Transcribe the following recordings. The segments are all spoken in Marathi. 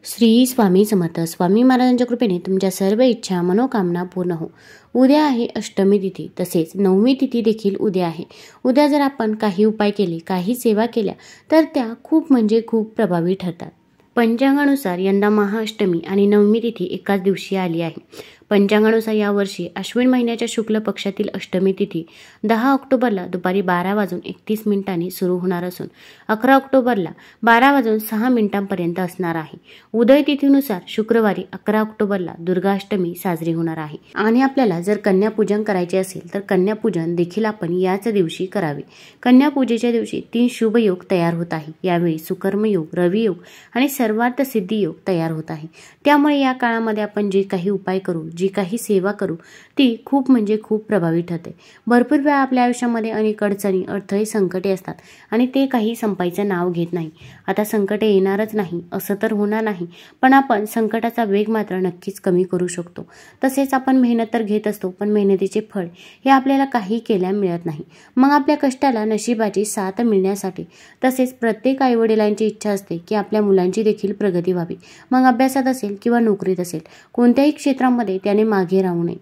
श्री स्वामी समर्थ. स्वामी महाराजांच्या कृपेने तुमच्या सर्व इच्छा मनोकामना पूर्ण हो. उद्या आहे अष्टमी तिथी, तसेच नवमी तिथी देखील उद्या आहे. उद्या जर आपण काही उपाय केले, काही सेवा केल्या तर त्या खूप खूप प्रभावी ठरतात. पंचांगानुसार यंदा महाअष्टमी आणि नवमी तिथी एकाच दिवशी आली आहे. पंचांगानुसार यावर्षी अश्विन महिन्याच्या शुक्ल पक्षातील अष्टमी तिथी 10 ऑक्टोबरला दुपारी 12:31 सुरू होणार असून 11 ऑक्टोबरला 12:06 असणार आहे. उदय तिथीनुसार शुक्रवारी 11 ऑक्टोबरला दुर्गाष्टमी साजरी होणार आहे. आणि आपल्याला जर कन्यापूजन करायचे असेल तर कन्यापूजन देखील आपण याच दिवशी करावे. कन्यापूजेच्या दिवशी 3 शुभ योग तयार होत आहे. यावेळी सुकर्म योग, रवी योग आणि सर्वार्थ सिद्धी योग तयार होत आहे. त्यामुळे या काळामध्ये आपण जे काही उपाय करू, जी काही सेवा करू ती खूप खूप प्रभावी ठरते. भरपूर वेळा आपल्या आयुष्यामध्ये अनेक अडचणी, अडथळे, संकटे असतात आणि ते काही संपायचं नाव घेत नाही. आता संकटे येणारच नाही असं तर होणार नाही, पण आपण संकटाचा वेग मात्र नक्कीच कमी करू शकतो. तसेच आपण मेहनत तर घेत असतो, पण मेहनतीचे फळ हे आपल्याला काही केल्या मिळत नाही. मग आपल्या कष्टाला नशिबाची साथ मिळण्यासाठी तसेच प्रत्येक आईवडिलांची इच्छा असते की आपल्या मुलांची देखील प्रगती व्हावी. मग अभ्यासात असेल किंवा नोकरीत असेल, कोणत्याही क्षेत्रामध्ये त्याने मागे राहू नये.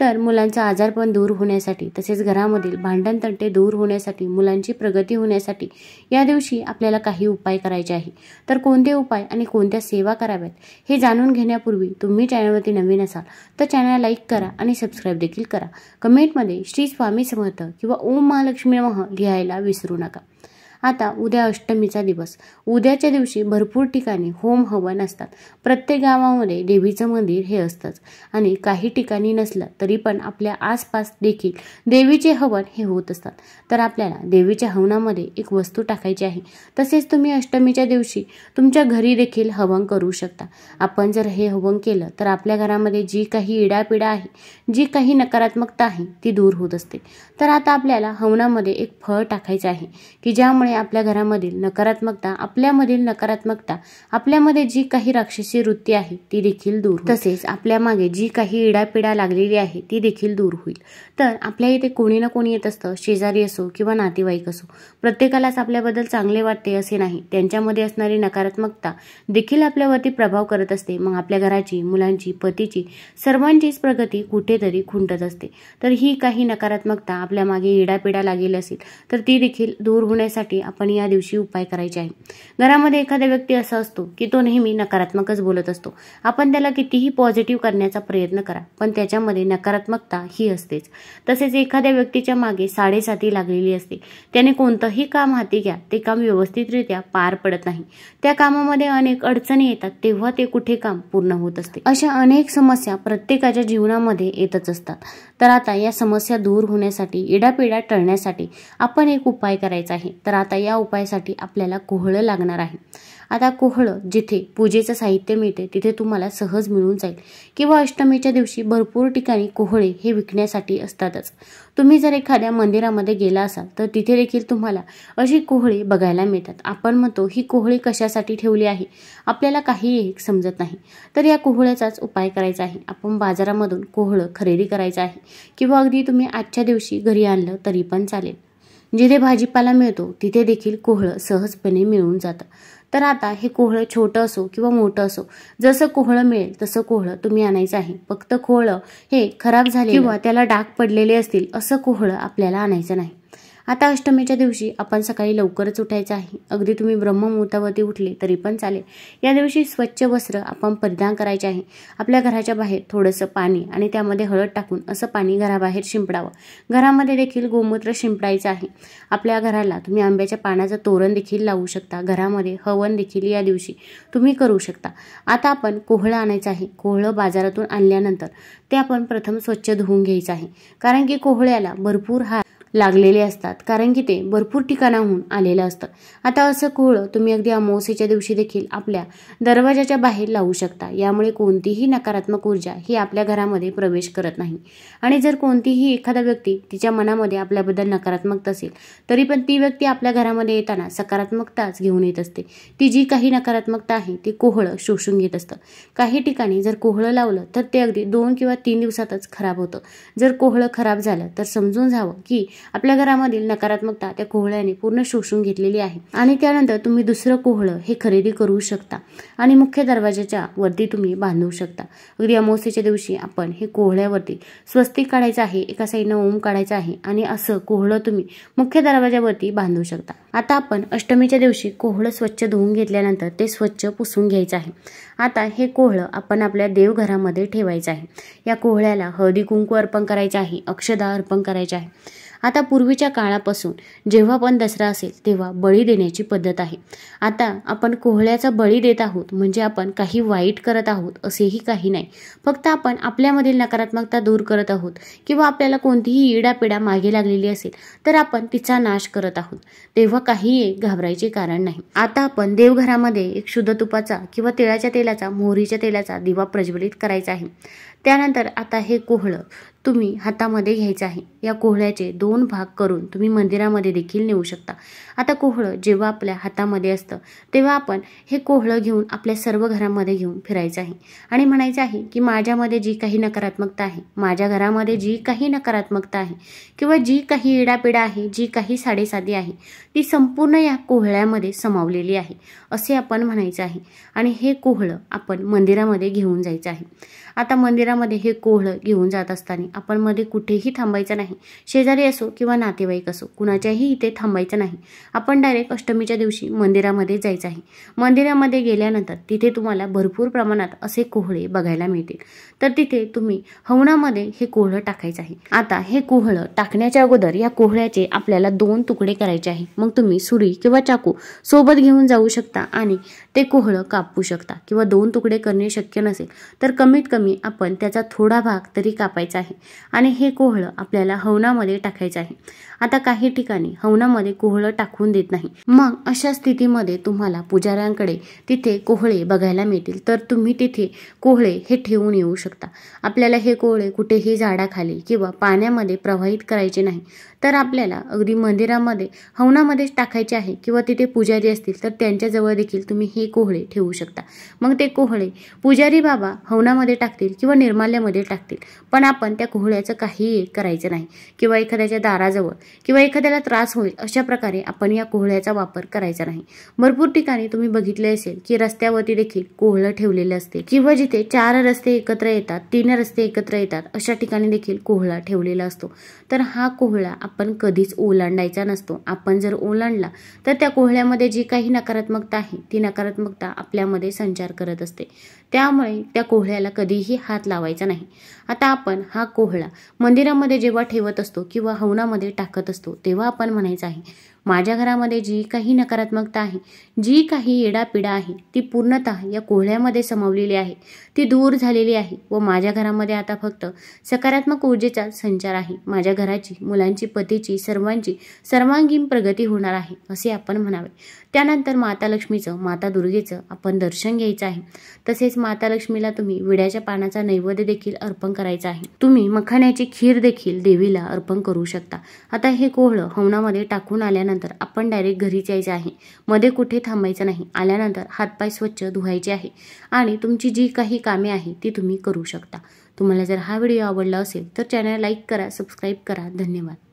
तर मुलांचा आजारपण दूर होण्यासाठी तसेच घरामधील भांडणतंटे दूर होण्यासाठी, मुलांची प्रगती होण्यासाठी या दिवशी आपल्याला काही उपाय करायचे आहे. तर कोणते उपाय आणि कोणत्या सेवा कराव्यात हे जाणून घेण्यापूर्वी तुम्ही चॅनलवरती नवीन असाल तर चॅनलला लाईक करा आणि सबस्क्राईब देखील करा. कमेंटमध्ये श्री स्वामी समर्थ किंवा ओम महालक्ष्मी नमः लिहायला विसरू नका. आता उद्या अष्टमीचा दिवस. उद्याच्या दिवशी भरपूर ठिकाणी होम हवन असतात. प्रत्येक गावामध्ये देवीचं मंदिर हे असतंच आणि काही ठिकाणी नसलं तरी पण आपल्या आसपास देखील देवीचे हवन हे होत असतात. तर आपल्याला देवीच्या हवनामध्ये एक वस्तू टाकायची आहे. तसेच तुम्ही अष्टमीच्या दिवशी तुमच्या घरी देखील हवन करू शकता. आपण जर हे हवन केलं तर आपल्या घरामध्ये जी काही इडापिडा आहे, जी काही नकारात्मकता आहे ती दूर होत असते. तर आता आपल्याला हवनामध्ये एक फळ टाकायचं आहे की ज्यामुळे आपल्या घरामधील नकारात्मकता, आपल्यामध्ये जी काही राक्षसी वृत्ती आहे ती देखील दूर होईल. तसेच आपल्या मागे जी काही इडापिडा लागलेली आहे ती देखील दूर होईल. तर आपल्या इथे कोणी ना कोणी येत असतं, शेजारी असो किंवा नातेवाईक असो. प्रत्येकालाच आपल्याबद्दल चांगले वाटते असे नाही. त्यांच्यामध्ये असणारी नकारात्मकता देखील आपल्यावरती प्रभाव करत असते. मग आपल्या घराची, मुलांची, पतीची, सर्वांचीच प्रगती कुठेतरी खुंटत असते. तर ही काही नकारात्मकता आपल्या मागे इडापिडा लागेल असेल तर ती देखील दूर होण्यासाठी आपण या दिवशी उपाय करायचे आहे. घरामध्ये एखादा व्यक्ती असा असतो की तो नेहमी नकारात्मकच बोलत असतो. आपण त्याला कितीही पॉझिटिव्ह करण्याचा प्रयत्न करा, पण त्याच्यामध्ये नकारात्मकता ही असतेच. तसेच एखाद्या व्यक्तीच्या मागे साडेसाती लागलेली असते. त्याने कोणतंही काम हाती घ्या, ते काम व्यवस्थितरित्या पार पडत नाही. त्या कामामध्ये अनेक अडचणी येतात, तेव्हा ते कुठे काम पूर्ण होत असते. अशा अनेक समस्या प्रत्येकाच्या जीवनामध्ये येतच असतात. तर आता या समस्या दूर होण्यासाठी, इडापिडा टळण्यासाठी आपण एक उपाय करायचा आहे. तर आता या उपायासाठी आपल्याला कोहळं लागणार आहे. आता कोहळं जिथे पूजेचं साहित्य मिळते तिथे तुम्हाला सहज मिळून जाईल किंवा अष्टमीच्या दिवशी भरपूर ठिकाणी कोहळे हे विकण्यासाठी असतातच. तुम्ही जर एखाद्या मंदिरामध्ये गेला असाल तर तिथे देखील तुम्हाला अशी कोहळी बघायला मिळतात. आपण म्हणतो ही कोहळी कशासाठी ठेवली आहे, आपल्याला काही समजत नाही. तर या कोहळ्याचाच उपाय करायचा आहे. आपण बाजारामधून कोहळं खरेदी करायचं आहे किंवा अगदी तुम्ही आजच्या दिवशी घरी आणलं तरी पण चालेल. जिथे भाजीपाला मिळतो तिथे देखील कोहळं सहजपणे मिळून जातं. तर आता हे कोहळं छोटं असो किंवा मोठं असो, जसं कोहळं मिळेल तसं कोहळं तुम्ही आणायचं आहे. फक्त कोहळं हे खराब झाले किंवा त्याला डाग पडलेले असतील असं कोहळं आपल्याला आणायचं नाही. आता अष्टमीच्या दिवशी आपण सकाळी लवकरच उठायचं आहे. अगदी तुम्ही ब्रह्ममुहूर्तावरती उठले तरी पण चालेल. या दिवशी स्वच्छ वस्त्र आपण परिधान करायचे आहे. आपल्या घराच्या बाहेर थोडंसं पाणी आणि त्यामध्ये हळद टाकून असं पाणी घराबाहेर शिंपडावं. घरामध्ये देखील गोमूत्र शिंपडायचं आहे. आपल्या घराला तुम्ही आंब्याच्या पानाचं तोरण देखील लावू शकता. घरामध्ये हवन देखील या दिवशी तुम्ही करू शकता. आता आपण कोहळं आणायचं आहे. कोहळं बाजारातून आणल्यानंतर ते आपण प्रथम स्वच्छ धुवून घ्यायचं आहे. कारण की कोहळ्याला भरपूर लागलेले असतात, कारण की ते भरपूर ठिकाणाहून आलेलं असतं. आता असं कोहळं तुम्ही अगदी अमावस्येच्या दिवशी देखील आपल्या दरवाजाच्या बाहेर लावू शकता. यामुळे कोणतीही नकारात्मक ऊर्जा ही आपल्या घरामध्ये प्रवेश करत नाही. आणि जर कोणतीही एखादा व्यक्ती तिच्या मनामध्ये आपल्याबद्दल नकारात्मकता असेल तरी पण ती व्यक्ती आपल्या घरामध्ये येताना सकारात्मकताच घेऊन येत असते. ती जी काही नकारात्मकता आहे ती कोहळं शोषून घेत असतं. काही ठिकाणी जर कोहळं लावलं तर ते अगदी 2 किंवा 3 दिवसातच खराब होतं. जर कोहळं खराब झालं तर समजून जावं की आपल्या घरामधील नकारात्मकता त्या कोहळ्याने पूर्ण शोषून घेतलेली आहे आणि त्यानंतर तुम्ही दुसरं कोहळं हे खरेदी करू शकता आणि मुख्य दरवाजाच्या वरती तुम्ही बांधू शकता। अगदी अमावस्येच्या दिवशी आपण हे कोहळ्यावरती स्वस्तिक काढायचं आहे, एका साईडनं ओम काढायचा आहे आणि असं कोहळं तुम्ही मुख्य दरवाजावरती बांधू शकता। आता आपण अष्टमीच्या दिवशी कोहळं स्वच्छ धुवून घेतल्यानंतर ते स्वच्छ पुसून घ्यायचं आहे। आता हे कोहळं आपण आपल्या देवघरामध्ये ठेवायचं आहे। या कोहळ्याला हळदी कुंकू अर्पण करायचे आहे, अक्षदा अर्पण करायचे आहे। आता पूर्वीच्या काळापासून जेव्हा पण दसरा असेल तेव्हा बळी देण्याची पद्धत आहे। आता आपण कोहळ्याचा बळी देत आहोत म्हणजे आपण काही वाईट करत आहोत असेही काही नाही, फक्त आपण आपल्यामधील नकारात्मकता दूर करत आहोत किंवा आपल्याला कोणतीही इडापिडा मागे लागलेली असेल तर आपण तिचा नाश करत आहोत, तेव्हा काही घाबरायचे कारण नाही। आता आपण देवघरामध्ये एक शुद्ध तुपाचा किंवा तिळाच्या तेलाचा, मोहरीच्या तेलाचा दिवा प्रज्वलित करायचा आहे। त्यानंतर आता हे कोहळं तुम्ही हातामध्ये घ्यायचं आहे। या कोहळ्याचे 2 भाग करून तुम्ही मंदिरामध्ये देखील नेऊ शकता। आता कोहळं जेव्हा आपल्या हातामध्ये असतं तेव्हा आपण हे कोहळं घेऊन आपल्या सर्व घरामध्ये घेऊन फिरायचं आहे आणि म्हणायचं आहे की माझ्यामध्ये जी काही नकारात्मकता आहे, माझ्या घरामध्ये जी काही नकारात्मकता आहे किंवा जी काही इडापिडा आहे, जी काही साडेसाती आहे ती संपूर्ण या कोहळ्यामध्ये समावलेली आहे असे आपण म्हणायचं आहे आणि हे कोहळं आपण मंदिरामध्ये घेऊन जायचं आहे। आता मंदिरामध्ये हे कोहळं घेऊन जात असताना आपण मध्ये कुठेही थांबायचं नाही, शेजारी असो किंवा नातेवाईक असो कुणाच्याही इथे थांबायचं नाही। आपण डायरेक्ट अष्टमीच्या दिवशी मंदिरामध्ये जायचं आहे। मंदिरामध्ये गेल्यानंतर तिथे तुम्हाला भरपूर प्रमाणात असे कोहळे बघायला मिळतील, तर तिथे तुम्ही हवनामध्ये हे कोहळं टाकायचं आहे। आता हे कोहळं टाकण्याच्या अगोदर या कोहळ्याचे आपल्याला 2 तुकडे करायचे आहे। मग तुम्ही सुरी किंवा चाकू सोबत घेऊन जाऊ शकता आणि ते कोहळं कापू शकता किंवा 2 तुकडे करणे शक्य नसेल तर कमीत कमी आपण त्याचा थोडा भाग तरी कापायचा आहे आणि हे कोहळं आपल्याला हवनामध्ये टाकायचं आहे। आता काही ठिकाणी हवनामध्ये कोहळं टाकून देत नाही, मग अशा स्थितीमध्ये तुम्हाला पुजाऱ्यांकडे तिथे कोहळे बघायला मिळतील, तर तुम्ही तिथे कोहळे हे ठेवून येऊ शकता। आपल्याला हे कोहळे कुठेही झाडाखाली किंवा पाण्यामध्ये प्रवाहित करायचे नाही, तर आपल्याला अगदी मंदिरामध्ये हवनामध्येच टाकायचे आहे किंवा तिथे पुजारी असतील तर त्यांच्याजवळ देखील तुम्ही हे कोहळे ठेवू शकता। मग ते कोहळे पुजारी बाबा हवनामध्ये टाकतील किंवा निर्माल्यामध्ये टाकतील, पण आपण त्या कोहळ्याचं काही करायचं नाही किंवा एखाद्याच्या दाराजवळ किंवा एखाद्याला त्रास होईल अशा प्रकारे आपण या कोहळ्याचा वापर करायचा नाही। भरपूर ठिकाणी तुम्ही बघितले असेल की रस्त्यावरती देखील कोहळं ठेवलेले असते किंवा जिथे 4 रस्ते एकत्र येतात, 3 रस्ते एकत्र येतात अशा ठिकाणी देखील कोहळा ठेवलेला असतो, तर हा कोहळा आपण कधीच ओलांडायचा नसतो। आपण जर ओलांडला तर त्या कोहळ्यामध्ये जी काही नकारात्मकता आहे ती नकारात्मकता आपल्यामध्ये संचार करत असते, त्यामुळे त्या कोहळ्याला कधीही हात लावायचा नाही। आता आपण हा कोहळा मंदिरामध्ये जेव्हा ठेवत असतो किंवा हवनामध्ये टाकत असतो तेव्हा आपण म्हणायचं आहे माझ्या घरामध्ये जी काही नकारात्मकता आहे, जी काही येडापिडा आहे ती पूर्णतः या कोहळ्यामध्ये समावलेली आहे, ती दूर झालेली आहे व माझ्या घरामध्ये आता फक्त सकारात्मक ऊर्जेचा संचार आहे। माझ्या घराची, मुलांची, पतीची, सर्वांची सर्वांगीण प्रगती होणार आहे असे आपण म्हणावे। त्यानंतर माता लक्ष्मीचं, माता दुर्गेचं आपण दर्शन घ्यायचं आहे। तसेच माता लक्ष्मीला तुम्ही विड्याच्या पानाचा नैवेद्य देखील अर्पण करायचा आहे। तुम्ही मखाण्याची खीर देखील देवीला अर्पण करू शकता। आता हे कोहळं हवनामध्ये टाकून आल्यानंतर आपण डायरेक्ट घरीच यायचं आहे, मध्ये कुठे थांबायचं नाही। आल्यानंतर हातपाय स्वच्छ धुवायचे आहे आणि तुमची जी काही कामे आहे ती तुम्ही करू शकता। तुम्हाला जर हा व्हिडिओ आवडला असेल तर चॅनल लाईक करा, सबस्क्राईब करा। धन्यवाद।